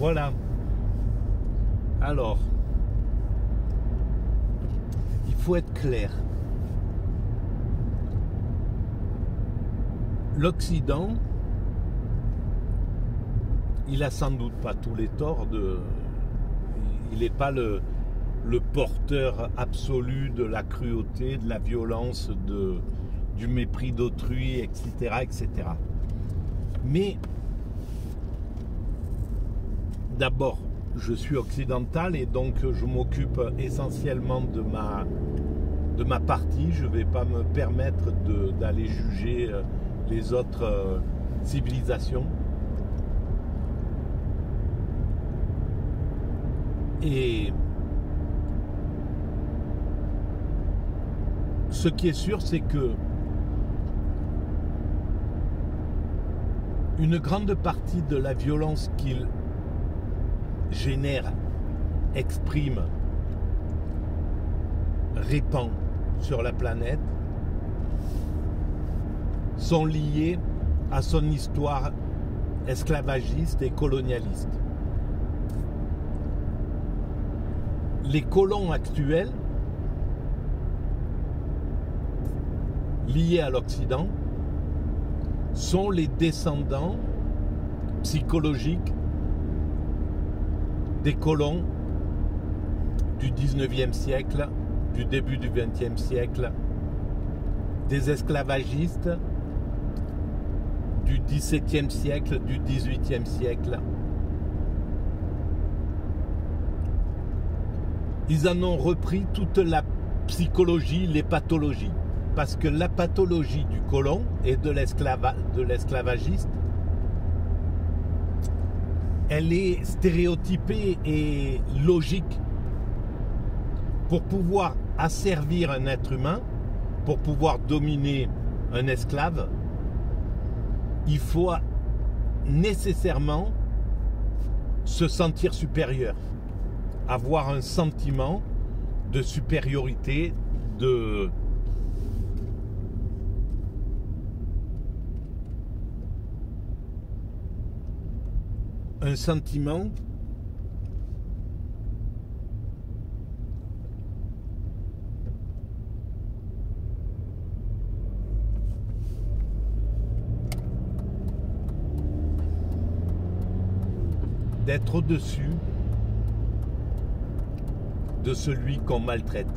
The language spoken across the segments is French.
Voilà. Alors, il faut être clair. L'Occident, il a sans doute pas tous les torts il n'est pas le porteur absolu de la cruauté, de la violence, du mépris d'autrui, etc., etc. Mais d'abord, je suis occidental et donc je m'occupe essentiellement de ma partie. Je ne vais pas me permettre d'aller juger les autres civilisations. Et ce qui est sûr, c'est que une grande partie de la violence qu'il génère, exprime, répand sur la planète sont liées à son histoire esclavagiste et colonialiste. Les colons actuels liés à l'Occident sont les descendants psychologiques des colons du 19e siècle, du début du 20e siècle, des esclavagistes du 17e siècle, du 18e siècle. Ils en ont repris toute la psychologie, les pathologies. Parce que la pathologie du colon et de l'esclavagiste, elle est stéréotypée et logique. Pour pouvoir asservir un être humain, pour pouvoir dominer un esclave, il faut nécessairement se sentir supérieur, avoir un sentiment de supériorité, un sentiment d'être au-dessus de celui qu'on maltraite.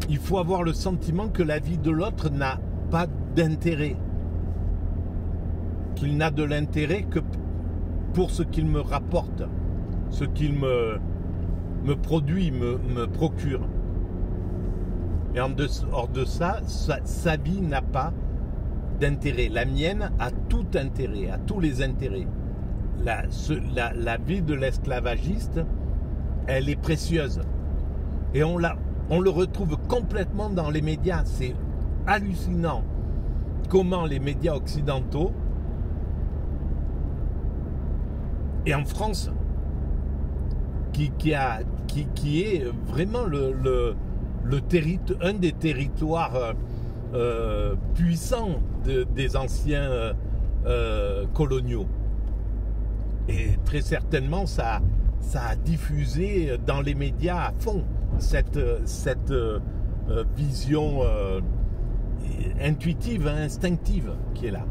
Il faut avoir le sentiment que la vie de l'autre n'a pas d'intérêt, qu'il n'a de l'intérêt que pour ce qu'il me rapporte, ce qu'il me produit, me procure. Et hors de ça, sa vie n'a pas d'intérêt. La mienne a tout intérêt, a tous les intérêts. La vie de l'esclavagiste, elle est précieuse. Et on le retrouve complètement dans les médias. C'est hallucinant comment les médias occidentaux, et en France, qui est vraiment un des territoires puissants des anciens coloniaux. Et très certainement, ça a diffusé dans les médias à fond cette vision intuitive, instinctive qui est là.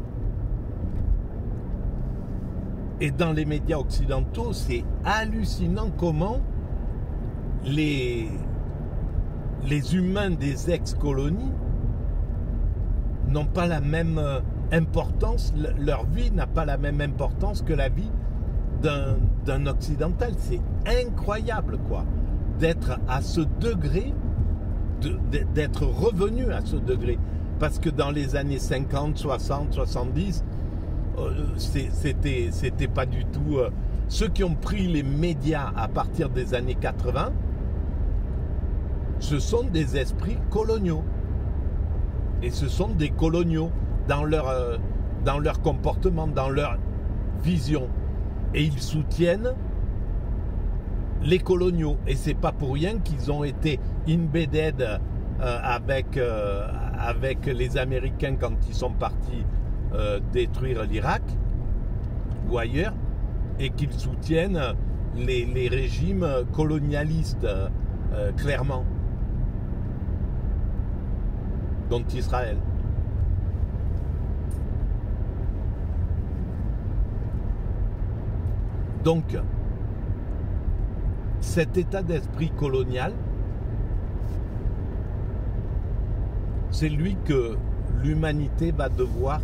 Et dans les médias occidentaux, c'est hallucinant comment les humains des ex-colonies n'ont pas la même importance, leur vie n'a pas la même importance que la vie d'un occidental. C'est incroyable, quoi, d'être à ce degré, d'être revenu à ce degré. Parce que dans les années 50, 60, 70, c'était pas du tout... ceux qui ont pris les médias à partir des années 80, ce sont des esprits coloniaux. Et ce sont des coloniaux dans leur comportement, dans leur vision. Et ils soutiennent les coloniaux. Et c'est pas pour rien qu'ils ont été embedded avec les Américains quand ils sont partis détruire l'Irak ou ailleurs. et qu'ils soutiennent les régimes colonialistes, clairement, dont Israël. Donc, cet état d'esprit colonial, c'est lui que l'humanité va devoir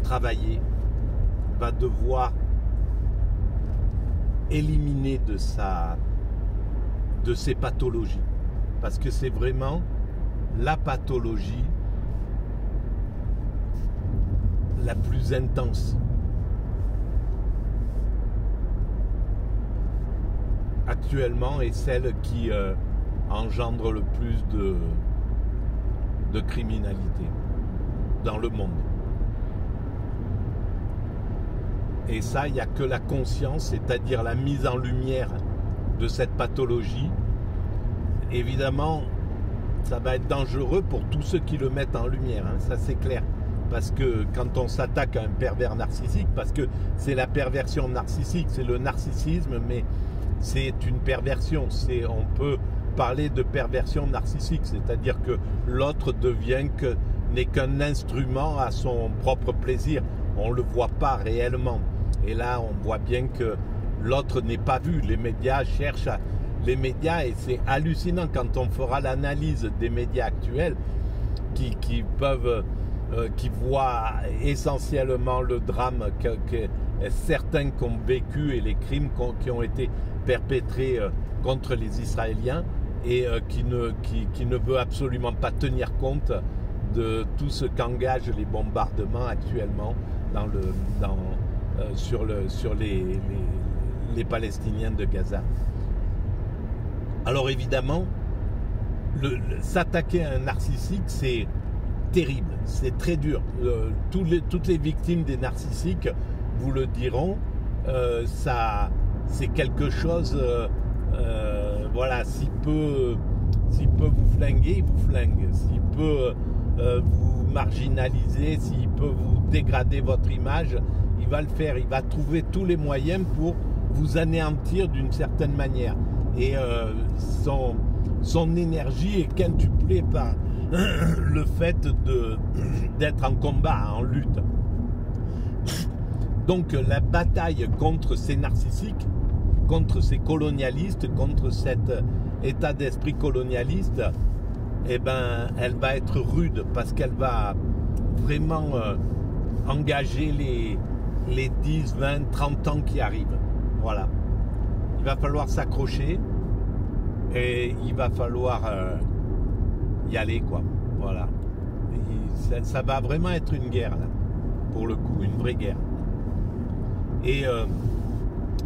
travailler, va devoir éliminer de ses pathologies. Parce que c'est vraiment la pathologie la plus intense actuellement et celle qui engendre le plus de criminalité dans le monde. Et ça, il n'y a que la conscience, c'est-à-dire la mise en lumière de cette pathologie. Évidemment, ça va être dangereux pour tous ceux qui le mettent en lumière, hein, ça c'est clair. Parce que quand on s'attaque à un pervers narcissique, parce que c'est la perversion narcissique, c'est le narcissisme, mais c'est une perversion. On peut parler de perversion narcissique, c'est-à-dire que l'autre n'est qu'un instrument à son propre plaisir. On ne le voit pas réellement. Et là, on voit bien que l'autre n'est pas vu. Les médias cherchent les médias, et c'est hallucinant quand on fera l'analyse des médias actuels qui voient essentiellement le drame que certains qui ont vécu et les crimes qui ont été perpétrés contre les Israéliens, et qui ne veut absolument pas tenir compte de tout ce qu'engagent les bombardements actuellement sur les Palestiniens de Gaza. Alors évidemment, s'attaquer à un narcissique, c'est terrible, c'est très dur. Toutes les victimes des narcissiques vous le diront, c'est quelque chose, voilà, s'il peut vous flinguer, il vous flingue. S'il peut vous marginaliser, s'il peut vous dégrader votre image, il va le faire. Il va trouver tous les moyens pour vous anéantir d'une certaine manière. Et son énergie est quintuplée par le fait d'être en combat, en lutte. Donc la bataille contre ces narcissiques, contre ces colonialistes, contre cet état d'esprit colonialiste, eh ben, elle va être rude parce qu'elle va vraiment engager les 10, 20, 30 ans qui arrivent. Voilà. Il va falloir s'accrocher et il va falloir y aller, quoi. Voilà. Ça va vraiment être une guerre, là, pour le coup, une vraie guerre. Et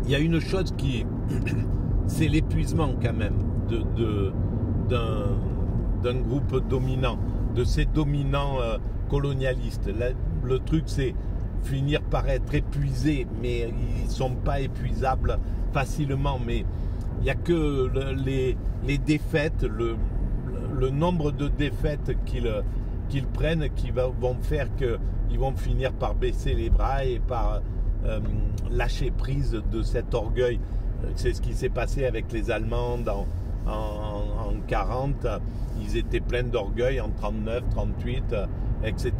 il y a une chose c'est l'épuisement quand même d'un groupe dominant, de ces dominants colonialistes. Là, le truc, c'est finir par être épuisé, mais ils ne sont pas épuisables facilement. Mais il n'y a que les défaites, le nombre de défaites qu'ils prennent qui vont faire qu'ils vont finir par baisser les bras et par lâcher prise de cet orgueil. C'est ce qui s'est passé avec les Allemands en 40. Ils étaient pleins d'orgueil en 39, 38, etc.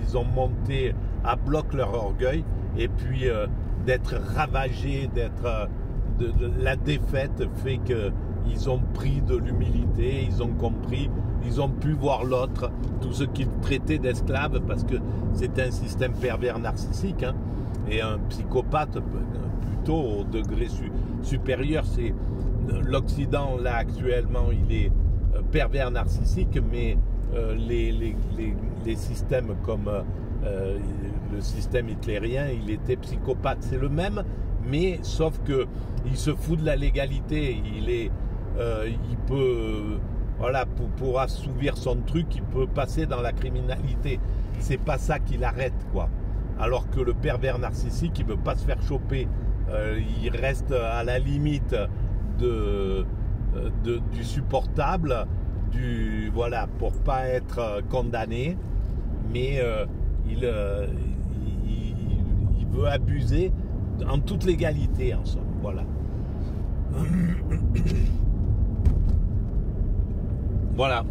Ils ont monté à bloc leur orgueil, et puis d'être ravagés, la défaite fait qu'ils ont pris de l'humilité, ils ont compris, ils ont pu voir l'autre, tout ce qu'ils traitaient d'esclaves, parce que c'était un système pervers narcissique, hein, et un psychopathe plutôt au degré supérieur. C'est l'Occident là actuellement, il est pervers narcissique, mais les systèmes comme le système hitlérien, il était psychopathe. C'est le même, mais sauf que il se fout de la légalité. Il peut, voilà, pour assouvir son truc, il peut passer dans la criminalité. C'est pas ça qui l'arrête, quoi. Alors que le pervers narcissique, il veut pas se faire choper. Il reste à la limite du supportable, voilà, pour pas être condamné, mais il veut abuser en toute légalité, en somme. Voilà. Voilà.